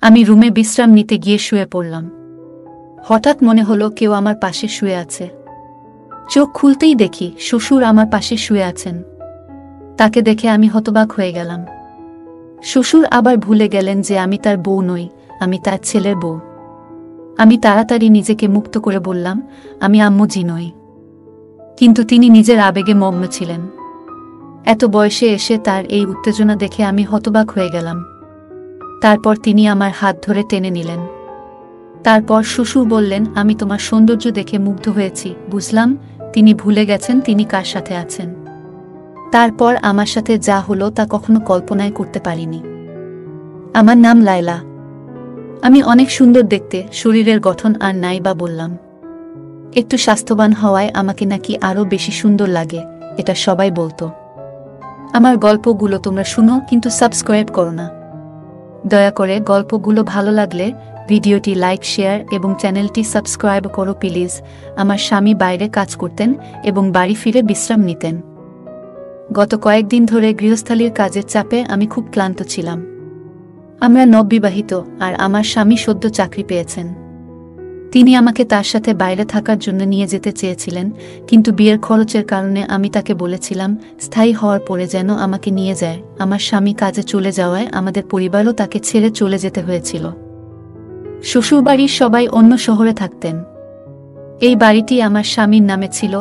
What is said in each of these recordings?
আমি রুমে বিশ্রাম নিতে গিয়ে শুয়ে পড়লাম। হঠাৎ মনে হলো কেউ আমার পাশে শুয়ে আছে। চোখ খুলতেই দেখি শ্বশুর আমার পাশে শুয়ে আছেন। তাকে দেখে আমি হতবাক হয়ে গেলাম। শ্বশুর আবার ভুলে গেলেন যে আমি তার বউ নই, আমি তার ছেলের বউ। আমি তাড়াতাড়ি নিজেকে মুক্ত করে বললাম, আমি আম্মুজি নই। কিন্তু তিনি নিজের আবেগে মগ্ন ছিলেন। এত বয়সে এসে তার এই উত্তেজনা দেখে আমি হতবাক হয়ে গেলাম। তারপর তিনি আমার হাত ধরে টেনে নিলেন। তারপর শ্বশুর বললেন, আমি তোমার সৌন্দর্য দেখে মুগ্ধ হয়েছি। বুঝলাম তিনি ভুলে গেছেন তিনি কার সাথে আছেন। তারপর আমার সাথে যা হলো তা কখনো কল্পনাই করতে পারিনি। আমার নাম লায়লা। আমি অনেক সুন্দর দেখতে, শরীরের গঠন আর নাই বা বললাম। একটু স্বাস্থ্যবান হওয়ায় আমাকে নাকি আরও বেশি সুন্দর লাগে, এটা সবাই বলতো। আমার গল্পগুলো তোমরা শুনো কিন্তু সাবস্ক্রাইব করো না। দয়া করে গল্পগুলো ভালো লাগলে ভিডিওটি লাইক, শেয়ার এবং চ্যানেলটি সাবস্ক্রাইব করো প্লিজ। আমার স্বামী বাইরে কাজ করতেন এবং বাড়ি ফিরে বিশ্রাম নিতেন। গত কয়েকদিন ধরে গৃহস্থালির কাজের চাপে আমি খুব ক্লান্ত ছিলাম। আমরা নববিবাহিত আর আমার স্বামী সদ্য চাকরি পেয়েছেন। তিনি আমাকে তার সাথে বাইরে থাকার জন্য নিয়ে যেতে চেয়েছিলেন, কিন্তু বিয়ের খরচের কারণে আমি তাকে বলেছিলাম স্থায়ী হওয়ার পরে যেন আমাকে নিয়ে যায়। আমার স্বামী কাজে চলে যাওয়ায় আমাদের পরিবারও তাকে ছেড়ে চলে যেতে হয়েছিল। শ্বশুরবাড়ির সবাই অন্য শহরে থাকতেন। এই বাড়িটি আমার স্বামীর নামে ছিল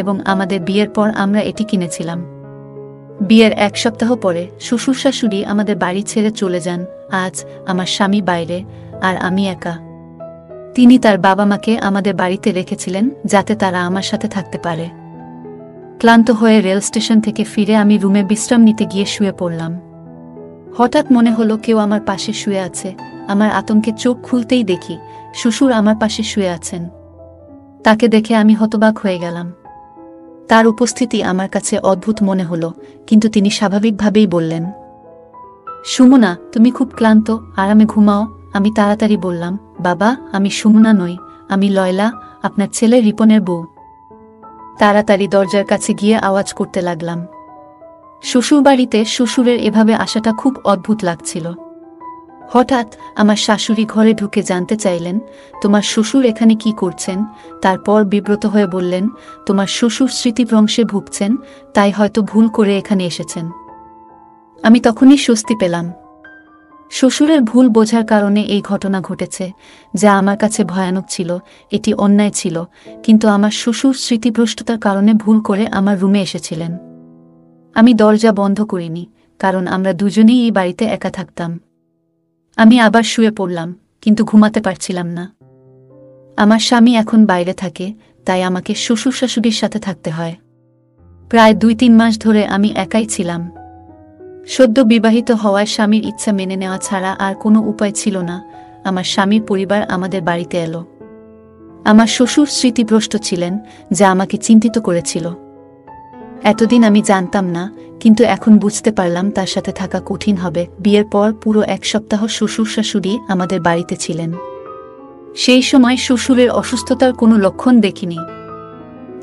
এবং আমাদের বিয়ের পর আমরা এটি কিনেছিলাম। বিয়ের 1 সপ্তাহ পরে শ্বশুর শাশুড়ি আমাদের বাড়ি ছেড়ে চলে যান। আজ আমার স্বামী বাইরে আর আমি একা। তিনি তার বাবা মাকে আমাদের বাড়িতে রেখেছিলেন যাতে তারা আমার সাথে থাকতে পারে। ক্লান্ত হয়ে রেল স্টেশন থেকে ফিরে আমি রুমে বিশ্রাম নিতে গিয়ে শুয়ে পড়লাম। হঠাৎ মনে হলো কেউ আমার পাশে শুয়ে আছে। আমার আতঙ্কে চোখ খুলতেই দেখি শ্বশুর আমার পাশে শুয়ে আছেন। তাকে দেখে আমি হতবাক হয়ে গেলাম। তার উপস্থিতি আমার কাছে অদ্ভুত মনে হলো, কিন্তু তিনি স্বাভাবিকভাবেই বললেন, সুমনা, তুমি খুব ক্লান্ত, আরামে ঘুমাও। আমি তাড়াতাড়ি বললাম, বাবা, আমি সুমনা নই, আমি লয়লা, আপনার ছেলে রিপনের বউ। তাড়াতাড়ি দরজার কাছে গিয়ে আওয়াজ করতে লাগলাম। শ্বশুরবাড়িতে শ্বশুরের এভাবে আসাটা খুব অদ্ভুত লাগছিল। হঠাৎ আমার শাশুড়ি ঘরে ঢুকে জানতে চাইলেন, তোমার শ্বশুর এখানে কি করছেন? তারপর বিব্রত হয়ে বললেন, তোমার শ্বশুর স্মৃতিভ্রংশে ভুগছেন, তাই হয়তো ভুল করে এখানে এসেছেন। আমি তখনই স্বস্তি পেলাম। শ্বশুরের ভুল বোঝার কারণে এই ঘটনা ঘটেছে, যা আমার কাছে ভয়ানক ছিল। এটি অন্যায় ছিল, কিন্তু আমার শ্বশুর স্মৃতিভ্রষ্টতার কারণে ভুল করে আমার রুমে এসেছিলেন। আমি দরজা বন্ধ করিনি, কারণ আমরা দুজনেই এই বাড়িতে একা থাকতাম। আমি আবার শুয়ে পড়লাম, কিন্তু ঘুমাতে পারছিলাম না। আমার স্বামী এখন বাইরে থাকে, তাই আমাকে শ্বশুর শাশুড়ির সাথে থাকতে হয়। প্রায় 2-3 মাস ধরে আমি একাই ছিলাম। সদ্য বিবাহিত হওয়ায় স্বামীর ইচ্ছা মেনে নেওয়া ছাড়া আর কোনো উপায় ছিল না। আমার স্বামীর পরিবার আমাদের বাড়িতে এলো। আমার শ্বশুর স্মৃতিভ্রষ্ট ছিলেন, যা আমাকে চিন্তিত করেছিল। এতদিন আমি জানতাম না, কিন্তু এখন বুঝতে পারলাম তার সাথে থাকা কঠিন হবে। বিয়ের পর পুরো 1 সপ্তাহ শ্বশুর শাশুড়ি আমাদের বাড়িতে ছিলেন। সেই সময় শ্বশুরের অসুস্থতার কোনো লক্ষণ দেখিনি,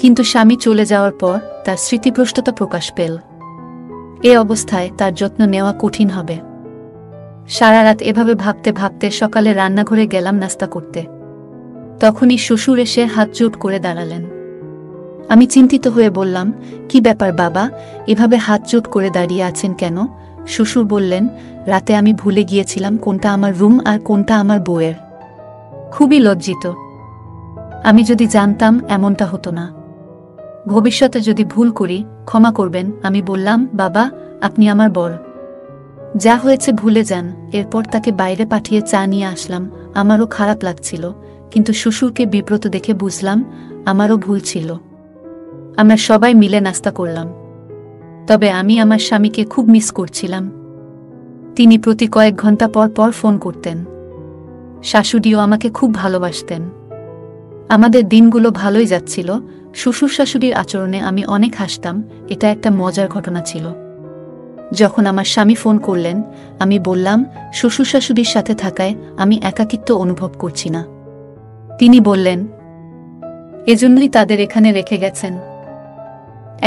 কিন্তু স্বামী চলে যাওয়ার পর তার স্মৃতিভ্রষ্টতা প্রকাশ পেল। এ অবস্থায় তার যত্ন নেওয়া কঠিন হবে। সারা রাত এভাবে ভাবতে ভাবতে সকালে রান্নাঘরে গেলাম নাস্তা করতে। তখনই শ্বশুর এসে হাত জোট করে দাঁড়ালেন। আমি চিন্তিত হয়ে বললাম, কি ব্যাপার বাবা, এভাবে হাত জোট করে দাঁড়িয়ে আছেন কেন? শ্বশুর বললেন, রাতে আমি ভুলে গিয়েছিলাম কোনটা আমার রুম আর কোনটা আমার বউয়ের। খুবই লজ্জিত। আমি যদি জানতাম এমনটা হতো না। ভবিষ্যতে যদি ভুল করি ক্ষমা করবেন। আমি বললাম, বাবা, আপনি আমার বর। যা হয়েছে ভুলে যান। এরপর তাকে বাইরে পাঠিয়ে চা নিয়ে আসলাম। আমারও খারাপ লাগছিল, কিন্তু শ্বশুরকে বিব্রত দেখে বুঝলাম আমারও ভুল ছিল। আমরা সবাই মিলে নাস্তা করলাম। তবে আমি আমার স্বামীকে খুব মিস করছিলাম। তিনি প্রতি কয়েক ঘন্টা পর পর ফোন করতেন। শাশুড়িও আমাকে খুব ভালোবাসতেন। আমাদের দিনগুলো ভালোই যাচ্ছিল। শ্বশুর শাশুড়ির আচরণে আমি অনেক হাসতাম। এটা একটা মজার ঘটনা ছিল। যখন আমার স্বামী ফোন করলেন, আমি বললাম, শ্বশুর শাশুড়ির সাথে থাকায় আমি একাকিত্ব অনুভব করছি না। তিনি বললেন, এজন্যই তাদের এখানে রেখে গেছেন।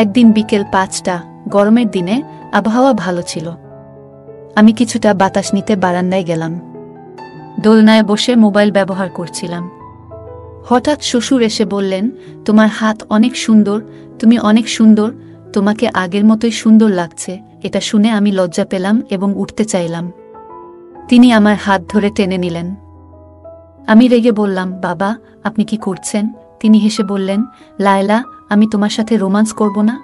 একদিন বিকেল 5টা, গরমের দিনে আবহাওয়া ভালো ছিল। আমি কিছুটা বাতাস নিতে বারান্দায় গেলাম। দোলনায় বসে মোবাইল ব্যবহার করছিলাম। হঠাৎ শ্বশুর এসে বললেন, তোমার হাত অনেক সুন্দর, তুমি অনেক সুন্দর, তোমাকে আগের মতোই সুন্দর লাগছে। এটা শুনে আমি লজ্জা পেলাম এবং উঠতে চাইলাম। তিনি আমার হাত ধরে টেনে নিলেন। আমি রেগে বললাম, বাবা আপনি কি করছেন? তিনি হেসে বললেন, লায়লা, আমি তোমার সাথে রোমান্স করব না?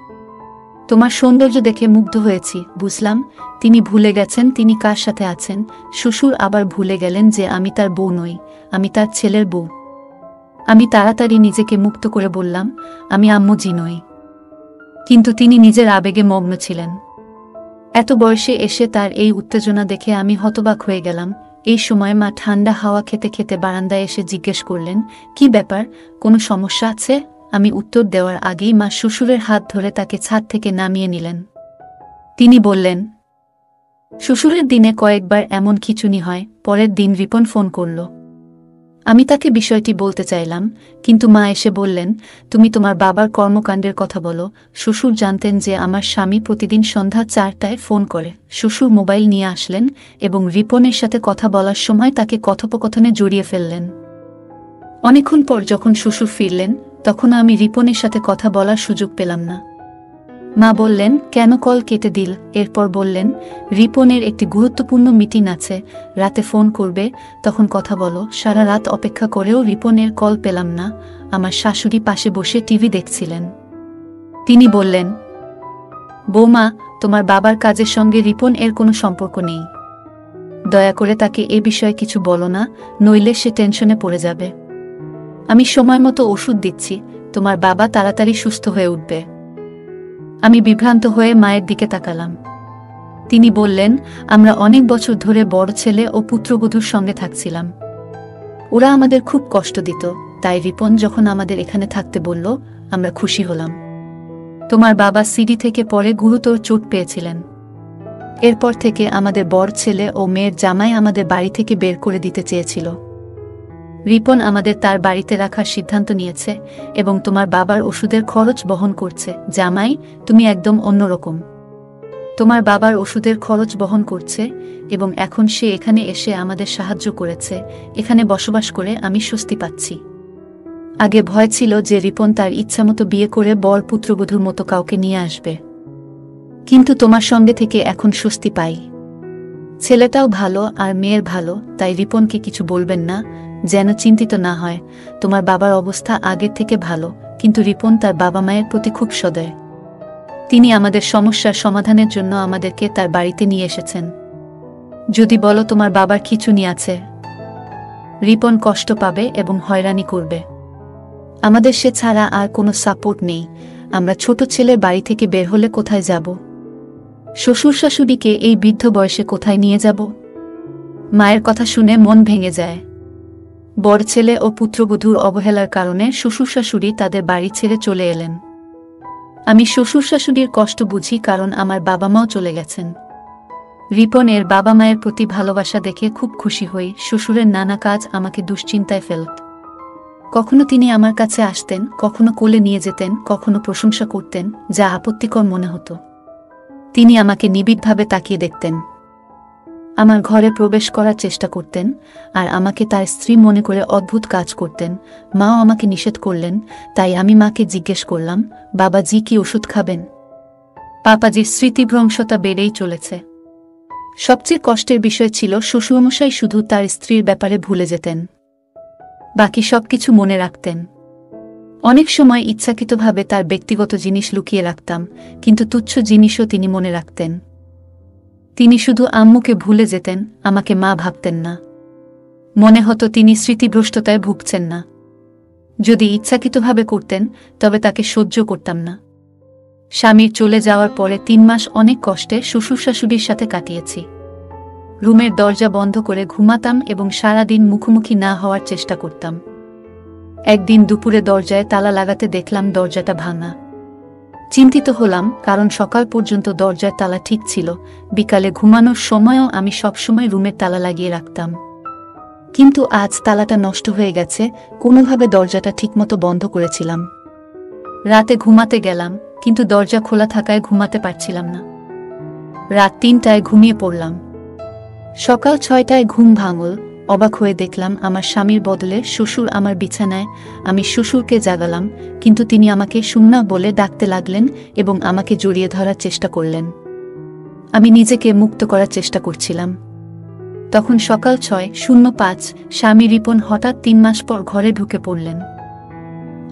তোমার সৌন্দর্য দেখে মুগ্ধ হয়েছি। বুঝলাম তিনি ভুলে গেছেন তিনি কার সাথে আছেন। শ্বশুর আবার ভুলে গেলেন যে আমি তার বউ নই, আমি তার ছেলের বউ। আমি তাড়াতাড়ি নিজেকে মুক্ত করে বললাম, আমি আম্মু জি নই। কিন্তু তিনি নিজের আবেগে মগ্ন ছিলেন। এত বয়সে এসে তার এই উত্তেজনা দেখে আমি হতবাক হয়ে গেলাম। এই সময় মা ঠান্ডা হাওয়া খেতে খেতে বারান্দায় এসে জিজ্ঞেস করলেন, কি ব্যাপার, কোনো সমস্যা আছে? আমি উত্তর দেওয়ার আগেই মা শ্বশুরের হাত ধরে তাকে ছাদ থেকে নামিয়ে নিলেন। তিনি বললেন, শ্বশুরের দিনে কয়েকবার এমন খিঁচুনি হয়। পরের দিন রিপন ফোন করল। আমি তাকে বিষয়টি বলতে চাইলাম, কিন্তু মা এসে বললেন, তুমি তোমার বাবার কর্মকাণ্ডের কথা বলো। শ্বশুর জানতেন যে আমার স্বামী প্রতিদিন সন্ধ্যা 4টায় ফোন করে। শ্বশুর মোবাইল নিয়ে আসলেন এবং রিপনের সাথে কথা বলার সময় তাকে কথোপকথনে জড়িয়ে ফেললেন। অনেকক্ষণ পর যখন শ্বশুর ফিরলেন, তখন আমি রিপনের সাথে কথা বলার সুযোগ পেলাম না। মা বললেন, কেন কল কেটে দিল? এরপর বললেন, রিপনের একটি গুরুত্বপূর্ণ মিটিং আছে, রাতে ফোন করবে, তখন কথা বলো। সারা রাত অপেক্ষা করেও রিপনের কল পেলাম না। আমার শাশুড়ি পাশে বসে টিভি দেখছিলেন। তিনি বললেন, বৌমা, তোমার বাবার কাজের সঙ্গে রিপন এর কোনো সম্পর্ক নেই। দয়া করে তাকে এ বিষয়ে কিছু বলো না, নইলে সে টেনশনে পড়ে যাবে। আমি সময় মতো ওষুধ দিচ্ছি, তোমার বাবা তাড়াতাড়ি সুস্থ হয়ে উঠবে। আমি বিভ্রান্ত হয়ে মায়ের দিকে তাকালাম। তিনি বললেন, আমরা অনেক বছর ধরে বড় ছেলে ও পুত্রবধূর সঙ্গে থাকছিলাম। ওরা আমাদের খুব কষ্ট দিত, তাই রিপন যখন আমাদের এখানে থাকতে বলল, আমরা খুশি হলাম। তোমার বাবা সিঁড়ি থেকে পড়ে গুরুতর চোট পেয়েছিলেন। এরপর থেকে আমাদের বড় ছেলে ও মেয়ের জামাই আমাদের বাড়ি থেকে বের করে দিতে চেয়েছিল। রিপন আমাদের তার বাড়িতে রাখার সিদ্ধান্ত নিয়েছে এবং তোমার বাবার ওষুধের খরচ বহন করছে। জামাই, তুমি একদম অন্যরকম। তোমার বাবার ওষুধের খরচ বহন করছে এবং এখন সে এখানে এসে আমাদের সাহায্য করেছে। এখানে বসবাস করে আমি স্বস্তি পাচ্ছি। আগে ভয় ছিল যে রিপন তার ইচ্ছামতো বিয়ে করে বর পুত্রবধূর মতো কাউকে নিয়ে আসবে, কিন্তু তোমার সঙ্গে থেকে এখন স্বস্তি পাই। ছেলেটাও ভালো আর মেয়ের ভালো, তাই রিপনকে কিছু বলবেন না, যেন চিন্তিত না হয়। তোমার বাবার অবস্থা আগের থেকে ভালো, কিন্তু রিপন তার বাবা মায়ের প্রতি খুব সদয়। তিনি আমাদের সমস্যার সমাধানের জন্য আমাদেরকে তার বাড়িতে নিয়ে এসেছেন। যদি বলো তোমার বাবার খিঁচুনি আছে, রিপন কষ্ট পাবে এবং হয়রানি করবে। আমাদের সে ছাড়া আর কোনো সাপোর্ট নেই। আমরা ছোট ছেলের বাড়ি থেকে বের হলে কোথায় যাব? শ্বশুর শাশুড়িকে এই বৃদ্ধ বয়সে কোথায় নিয়ে যাব? মায়ের কথা শুনে মন ভেঙে যায়। বড় ছেলে ও পুত্রবধূর অবহেলার কারণে শ্বশুর শাশুড়ি তাদের বাড়ি ছেড়ে চলে এলেন। আমি শ্বশুর শাশুড়ির কষ্ট বুঝি, কারণ আমার বাবা মাও চলে গেছেন। রিপনের বাবা মায়ের প্রতি ভালোবাসা দেখে খুব খুশি হই। শ্বশুরের নানা কাজ আমাকে দুশ্চিন্তায় ফেলত। কখনো তিনি আমার কাছে আসতেন, কখনো কোলে নিয়ে যেতেন, কখনো প্রশংসা করতেন, যা আপত্তিকর মনে হতো। তিনি আমাকে নিবিড়ভাবে তাকিয়ে দেখতেন, আমার ঘরে প্রবেশ করার চেষ্টা করতেন, আর আমাকে তার স্ত্রী মনে করে অদ্ভুত কাজ করতেন। মাও আমাকে নিষেধ করলেন, তাই আমি মাকে জিজ্ঞেস করলাম, বাবাজি কি ওষুধ খাবেন? পাপাজির স্মৃতিভ্রংশতা বেড়েই চলেছে। সবচেয়ে কষ্টের বিষয় ছিল শ্বশুরমশাই শুধু তার স্ত্রীর ব্যাপারে ভুলে যেতেন, বাকি সবকিছু মনে রাখতেন। অনেক সময় ইচ্ছাকৃতভাবে তার ব্যক্তিগত জিনিস লুকিয়ে রাখতাম, কিন্তু তুচ্ছ জিনিসও তিনি মনে রাখতেন। তিনি শুধু আম্মুকে ভুলে যেতেন, আমাকে মা ভাবতেন না। মনে হতো তিনি স্মৃতিভ্রষ্টতায় ভুগছেন না। যদি ইচ্ছাকৃতভাবে করতেন, তবে তাকে সহ্য করতাম না। স্বামীর চলে যাওয়ার পরে 3 মাস অনেক কষ্টে শ্বশুর শাশুড়ির সাথে কাটিয়েছি। রুমের দরজা বন্ধ করে ঘুমাতাম এবং সারাদিন মুখোমুখি না হওয়ার চেষ্টা করতাম। একদিন দুপুরে দরজায় তালা লাগাতে দেখলাম দরজাটা ভাঙা। চিন্তিত হলাম, কারণ সকাল পর্যন্ত দরজার তালা ঠিক ছিল। বিকালে ঘুমানোর সময়ও আমি সবসময় রুমের তালা লাগিয়ে রাখতাম, কিন্তু আজ তালাটা নষ্ট হয়ে গেছে। কোনোভাবে দরজাটা ঠিকমতো বন্ধ করেছিলাম। রাতে ঘুমাতে গেলাম, কিন্তু দরজা খোলা থাকায় ঘুমাতে পারছিলাম না। রাত 3টায় ঘুমিয়ে পড়লাম। সকাল 6টায় ঘুম ভাঙল। অবাক হয়ে দেখলাম আমার স্বামীর বদলে শ্বশুর আমার বিছানায়। আমি শ্বশুরকে জাগালাম, কিন্তু তিনি আমাকে সুন্না বলে ডাকতে লাগলেন এবং আমাকে জড়িয়ে ধরার চেষ্টা করলেন। আমি নিজেকে মুক্ত করার চেষ্টা করছিলাম। তখন সকাল 6:05 স্বামী রিপন হঠাৎ 3 মাস পর ঘরে ঢুকে পড়লেন।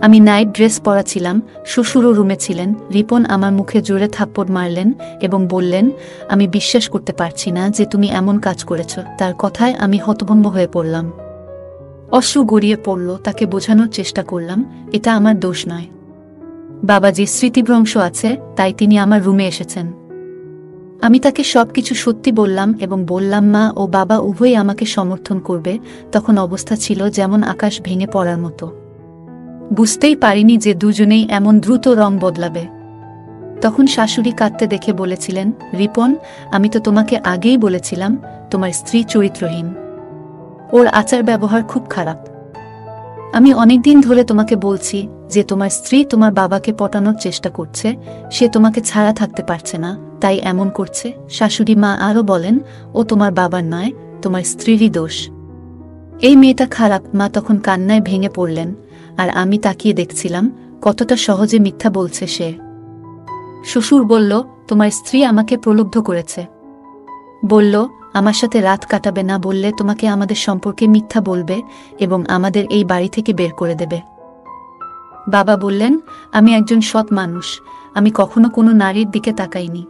আমি নাইট ড্রেস পরা ছিলাম, শ্বশুরও রুমে ছিলেন। রিপন আমার মুখে জোরে থাপ্পড় মারলেন এবং বললেন, আমি বিশ্বাস করতে পারছি না যে তুমি এমন কাজ করেছ। তার কথায় আমি হতভম্ব হয়ে পড়লাম। অশ্রু গড়িয়ে পড়ল। তাকে বোঝানোর চেষ্টা করলাম, এটা আমার দোষ নয়। বাবাজির স্মৃতিভ্রংশ আছে, তাই তিনি আমার রুমে এসেছেন। আমি তাকে সবকিছু সত্যি বললাম এবং বললাম মা ও বাবা উভয়ই আমাকে সমর্থন করবে। তখন অবস্থা ছিল যেমন আকাশ ভেঙে পড়ার মতো। বুঝতেই পারিনি যে দুজনেই এমন দ্রুত রং বদলাবে। তখন শাশুড়ি কাঁদতে দেখে বলেছিলেন, রিপন, আমি তো তোমাকে আগেই বলেছিলাম তোমার স্ত্রী চরিত্রহীন। ওর আচার ব্যবহার খুব খারাপ। আমি অনেকদিন ধরে তোমাকে বলছি যে তোমার স্ত্রী তোমার বাবাকে পটানোর চেষ্টা করছে, সে তোমাকে ছাড়া থাকতে পারছে না, তাই এমন করছে। শাশুড়ি মা আরও বলেন, ও তোমার বাবার নয়, তোমার স্ত্রীরই দোষ। এই মেয়েটা খারাপ। মা তখন কান্নায় ভেঙে পড়লেন, আর আমি তাকিয়ে দেখছিলাম কতটা সহজে মিথ্যা বলছে সে। শ্বশুর বলল, তোমার স্ত্রী আমাকে প্রলুব্ধ করেছে। বলল, আমার সাথে রাত কাটাবে না বললে তোমাকে আমাদের সম্পর্কে মিথ্যা বলবে এবং আমাদের এই বাড়ি থেকে বের করে দেবে। বাবা বললেন, আমি একজন সৎ মানুষ, আমি কখনো কোনো নারীর দিকে তাকাইনি।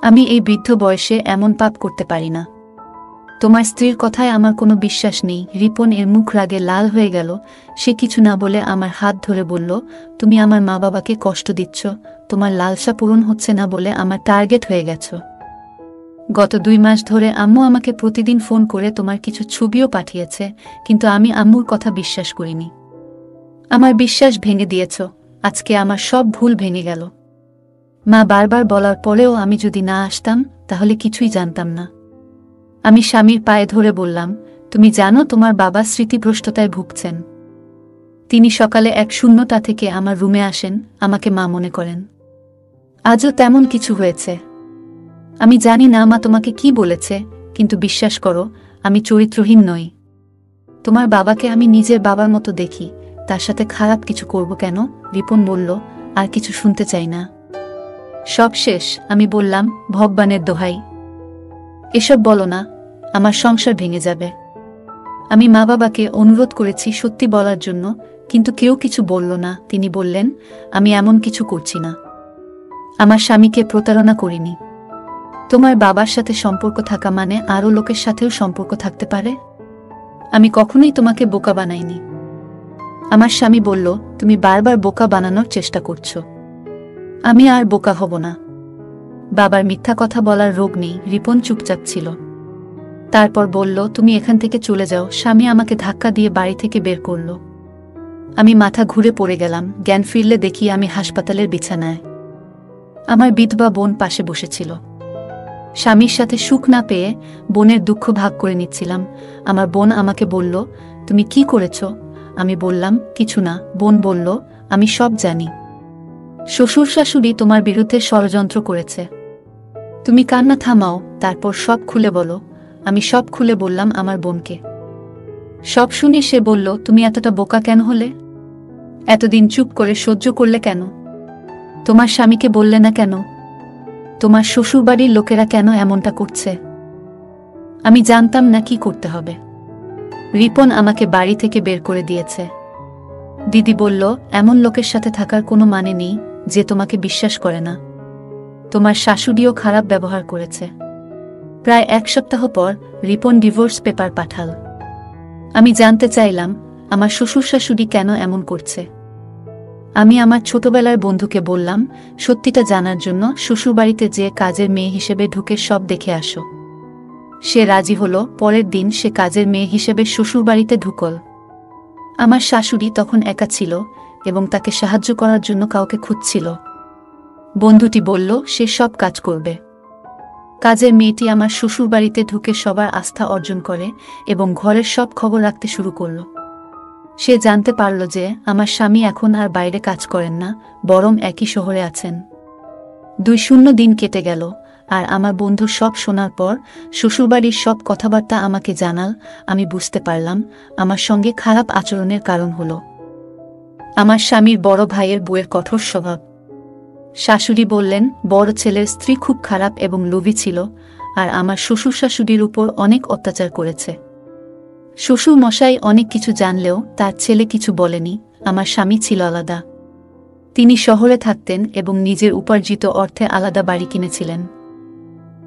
আমি এই বৃদ্ধ বয়সে এমন পাপ করতে পারি না। তোমার স্ত্রীর কথায় আমার কোনো বিশ্বাস নেই। রিপন এর মুখ রাগে লাল হয়ে গেল। সে কিছু না বলে আমার হাত ধরে বলল, তুমি আমার মা বাবাকে কষ্ট দিচ্ছ, তোমার লালসা পূরণ হচ্ছে না বলে আমার টার্গেট হয়ে গেছ। গত 2 মাস ধরে আম্মু আমাকে প্রতিদিন ফোন করে তোমার কিছু ছবিও পাঠিয়েছে, কিন্তু আমি আম্মুর কথা বিশ্বাস করিনি। আমার বিশ্বাস ভেঙে দিয়েছ। আজকে আমার সব ভুল ভেঙে গেল। মা বারবার বলার পরেও আমি যদি না আসতাম তাহলে কিছুই জানতাম না। আমি স্বামীর পায়ে ধরে বললাম, তুমি জানো তোমার বাবা স্মৃতিভ্রষ্টতায় ভুগছেন। তিনি সকালে এক শূন্যতা থেকে আমার রুমে আসেন, আমাকে মা মনে করেন। আজও তেমন কিছু হয়েছে। আমি জানি না মা তোমাকে কি বলেছে, কিন্তু বিশ্বাস করো, আমি চরিত্রহীন নই। তোমার বাবাকে আমি নিজের বাবার মতো দেখি, তার সাথে খারাপ কিছু করব কেন? রিপন বলল, আর কিছু শুনতে চাই না। সব শেষ। আমি বললাম, ভগবানের দোহাই, এসব বলো না, আমার সংসার ভেঙে যাবে। আমি মা বাবাকে অনুরোধ করেছি সত্যি বলার জন্য, কিন্তু কেউ কিছু বলল না। তিনি বললেন, আমি এমন কিছু করছি না, আমার স্বামীকে প্রতারণা করিনি। তোমার বাবার সাথে সম্পর্ক থাকা মানে আরও লোকের সাথেও সম্পর্ক থাকতে পারে। আমি কখনোই তোমাকে বোকা বানাইনি। আমার স্বামী বলল, তুমি বারবার বোকা বানানোর চেষ্টা করছো। আমি আর বোকা হব না। বাবার মিথ্যা কথা বলার রোগ নেই। রিপন চুপচাপ ছিল। তারপর বলল, তুমি এখান থেকে চলে যাও। স্বামী আমাকে ধাক্কা দিয়ে বাড়ি থেকে বের করল। আমি মাথা ঘুরে পড়ে গেলাম। জ্ঞান ফিরলে দেখি আমি হাসপাতালের বিছানায়। আমার বিধবা বোন পাশে বসেছিল। স্বামীর সাথে সুখ না পেয়ে বোনের দুঃখ ভাগ করে নিচ্ছিলাম। আমার বোন আমাকে বলল, তুমি কি করেছ? আমি বললাম, কিছু না। বোন বলল, আমি সব জানি। শ্বশুর শাশুড়ি তোমার বিরুদ্ধে ষড়যন্ত্র করেছে। তুমি কান্না থামাও, তারপর সব খুলে বলো। আমি সব খুলে বললাম আমার বোনকে। সব শুনে সে বলল, তুমি এতটা বোকা কেন হলে? এতদিন চুপ করে সহ্য করলে কেন? তোমার স্বামীকে বললে না কেন? তোমার শ্বশুরবাড়ির লোকেরা কেন এমনটা করছে? আমি জানতাম না কি করতে হবে। রিপন আমাকে বাড়ি থেকে বের করে দিয়েছে। দিদি বলল, এমন লোকের সাথে থাকার কোনো মানে নেই যে তোমাকে বিশ্বাস করে না। তোমার শাশুড়িও খারাপ ব্যবহার করেছে। প্রায় 1 সপ্তাহ পর রিপন ডিভোর্স পেপার পাঠাল। আমি জানতে চাইলাম আমার শ্বশুর শাশুড়ি কেন এমন করছে। আমি আমার ছোটবেলার বন্ধুকে বললাম, সত্যিটা জানার জন্য শ্বশুরবাড়িতে যে কাজের মেয়ে হিসেবে ঢুকে সব দেখে আসো। সে রাজি হলো। পরের দিন সে কাজের মেয়ে হিসেবে শ্বশুরবাড়িতে ঢুকল। আমার শাশুড়ি তখন একা ছিল এবং তাকে সাহায্য করার জন্য কাউকে খুঁজছিল। বন্ধুটি বলল, সে সব কাজ করবে। কাজের মেয়েটি আমার শ্বশুরবাড়িতে ঢুকে সবার আস্থা অর্জন করে এবং ঘরের সব খবর রাখতে শুরু করল। সে জানতে পারল যে আমার স্বামী এখন আর বাইরে কাজ করেন না, বরং একই শহরে আছেন। 2 শূন্য দিন কেটে গেল। আর আমার বন্ধু সব শোনার পর শ্বশুরবাড়ির সব কথাবার্তা আমাকে জানাল। আমি বুঝতে পারলাম আমার সঙ্গে খারাপ আচরণের কারণ হলো আমার স্বামীর বড় ভাইয়ের বউয়ের কঠোর স্বভাব। শাশুড়ি বললেন বড় ছেলের স্ত্রী খুব খারাপ এবং লোভী ছিল, আর আমার শ্বশুর শাশুড়ির উপর অনেক অত্যাচার করেছে। শ্বশুর মশাই অনেক কিছু জানলেও তার ছেলে কিছু বলেনি। আমার স্বামী ছিল আলাদা। তিনি শহরে থাকতেন এবং নিজের উপার্জিত অর্থে আলাদা বাড়ি কিনেছিলেন।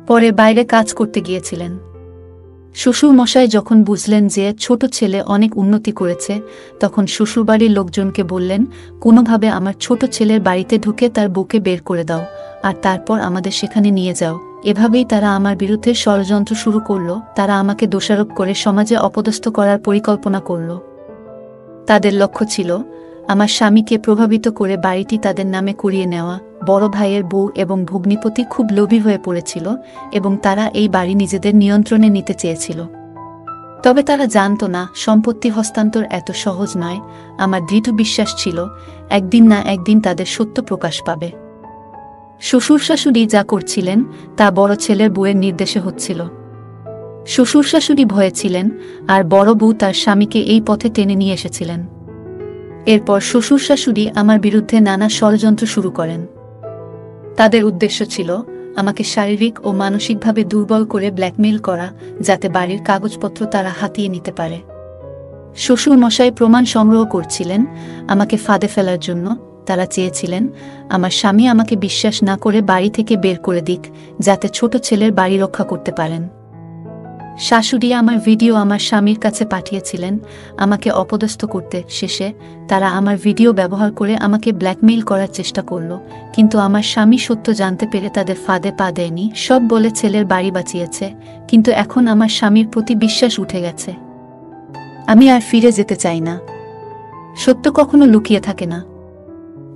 পরে বাইরে কাজ করতে গিয়েছিলেন। শ্বশুর মশাই যখন বুঝলেন যে ছোট ছেলে অনেক উন্নতি করেছে, তখন শ্বশুরবাড়ির লোকজনকে বললেন কোনোভাবে আমার ছোট ছেলের বাড়িতে ঢুকে তার বউকে বের করে দাও, আর তারপর আমাদের সেখানে নিয়ে যাও। এভাবেই তারা আমার বিরুদ্ধে ষড়যন্ত্র শুরু করল। তারা আমাকে দোষারোপ করে সমাজে অপদস্থ করার পরিকল্পনা করল। তাদের লক্ষ্য ছিল আমার স্বামীকে প্রভাবিত করে বাড়িটি তাদের নামে করিয়ে নেওয়া। বড় ভাইয়ের বউ এবং ভগ্নিপতি খুব লোভী হয়ে পড়েছিল এবং তারা এই বাড়ি নিজেদের নিয়ন্ত্রণে নিতে চেয়েছিল। তবে তারা জানত না সম্পত্তি হস্তান্তর এত সহজ নয়। আমার দৃঢ় বিশ্বাস ছিল একদিন না একদিন তাদের সত্য প্রকাশ পাবে। শ্বশুর শাশুড়ি যা করছিলেন তা বড় ছেলের বউয়ের নির্দেশে হচ্ছিল। শ্বশুর শাশুড়ি ভয়ে ছিলেন, আর বড় বউ তার স্বামীকে এই পথে টেনে নিয়ে এসেছিলেন। এরপর শ্বশুর শাশুড়ি আমার বিরুদ্ধে নানা ষড়যন্ত্র শুরু করেন। তাদের উদ্দেশ্য ছিল আমাকে শারীরিক ও মানসিকভাবে দুর্বল করে ব্ল্যাকমেইল করা, যাতে বাড়ির কাগজপত্র তারা হাতিয়ে নিতে পারে। শ্বশুর মশাই প্রমাণ সংগ্রহ করছিলেন আমাকে ফাঁদে ফেলার জন্য। তারা চেয়েছিলেন আমার স্বামী আমাকে বিশ্বাস না করে বাড়ি থেকে বের করে দিক, যাতে ছোট ছেলের বাড়ি রক্ষা করতে পারেন। শাশুড়ি আমার ভিডিও আমার স্বামীর কাছে পাঠিয়েছিলেন আমাকে অপদস্থ করতে। শেষে তারা আমার ভিডিও ব্যবহার করে আমাকে ব্ল্যাকমেইল করার চেষ্টা করল, কিন্তু আমার স্বামী সত্য জানতে পেরে তাদের ফাঁদে পা দেয়নি। সব বলে ছেলের বাড়ি বাঁচিয়েছে, কিন্তু এখন আমার স্বামীর প্রতি বিশ্বাস উঠে গেছে। আমি আর ফিরে যেতে চাই না। সত্য কখনো লুকিয়ে থাকে না।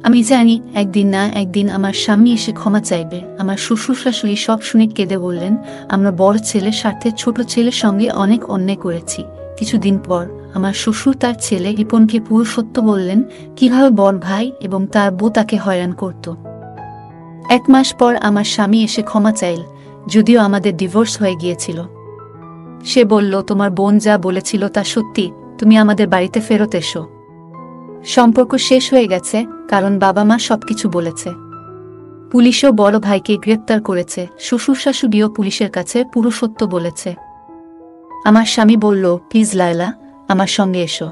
আমি জানি একদিন না একদিন আমার স্বামী এসে ক্ষমা চাইবে। আমার শ্বশুর শাশুড়ি সব শুনে কেঁদে বললেন আমরা বড় ছেলের স্বার্থে ছোট ছেলের সঙ্গে অনেক অন্যায় করেছি। কিছুদিন পর আমার শ্বশুর তার ছেলে রিপনকে পুরো সত্য বললেন, কিভাবে বড় ভাই এবং তার বউ তাকে হয়রান করত। 1 মাস পর আমার স্বামী এসে ক্ষমা চাইল, যদিও আমাদের ডিভোর্স হয়ে গিয়েছিল। সে বলল তোমার বোন যা বলেছিল তা সত্যি, তুমি আমাদের বাড়িতে ফেরত এসো। সম্পর্ক শেষ হয়ে গেছে, কারণ বাবা মা সবকিছু বলেছে। পুলিশও বড় ভাইকে গ্রেপ্তার করেছে। শ্বশুর শাশুড়িও পুলিশের কাছে পুরো সত্য বলেছে। আমার স্বামী বলল প্লিজ লায়লা, আমার সঙ্গে এসো,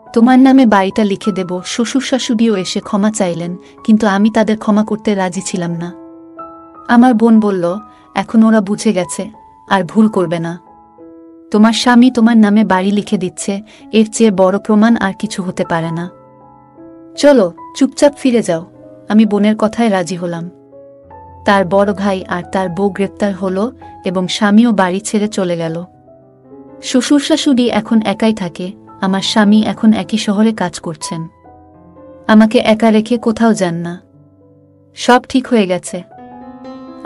তোমার নামে বাড়িটা লিখে দেব। শ্বশুর শাশুড়িও এসে ক্ষমা চাইলেন, কিন্তু আমি তাদের ক্ষমা করতে রাজি ছিলাম না। আমার বোন বলল এখন ওরা বুঝে গেছে, আর ভুল করবে না। তোমার স্বামী তোমার নামে বাড়ি লিখে দিচ্ছে, এর চেয়ে বড় প্রমাণ আর কিছু হতে পারে না। চলো চুপচাপ ফিরে যাও। আমি বোনের কথায় রাজি হলাম। তার বড় ভাই আর তার বউ গ্রেপ্তার হলো এবং স্বামীও বাড়ি ছেড়ে চলে গেল। শ্বশুর শাশুড়ি এখন একাই থাকে। আমার স্বামী এখন একই শহরে কাজ করছেন। আমাকে একা রেখে কোথাও যান না। সব ঠিক হয়ে গেছে।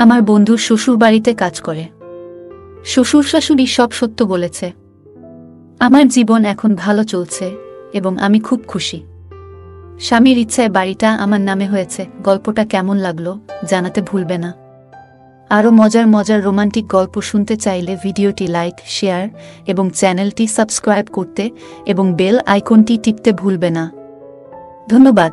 আমার বন্ধুর শ্বশুর বাড়িতে কাজ করে। শ্বশুর শাশুড়ি সব সত্য বলেছে। আমার জীবন এখন ভালো চলছে এবং আমি খুব খুশি। স্বামীর ইচ্ছায় বাড়িটা আমার নামে হয়েছে। গল্পটা কেমন লাগলো জানাতে ভুলবে না। আরও মজার মজার রোমান্টিক গল্প শুনতে চাইলে ভিডিওটি লাইক, শেয়ার এবং চ্যানেলটি সাবস্ক্রাইব করতে এবং বেল আইকনটি টিপতে ভুলবে না। ধন্যবাদ।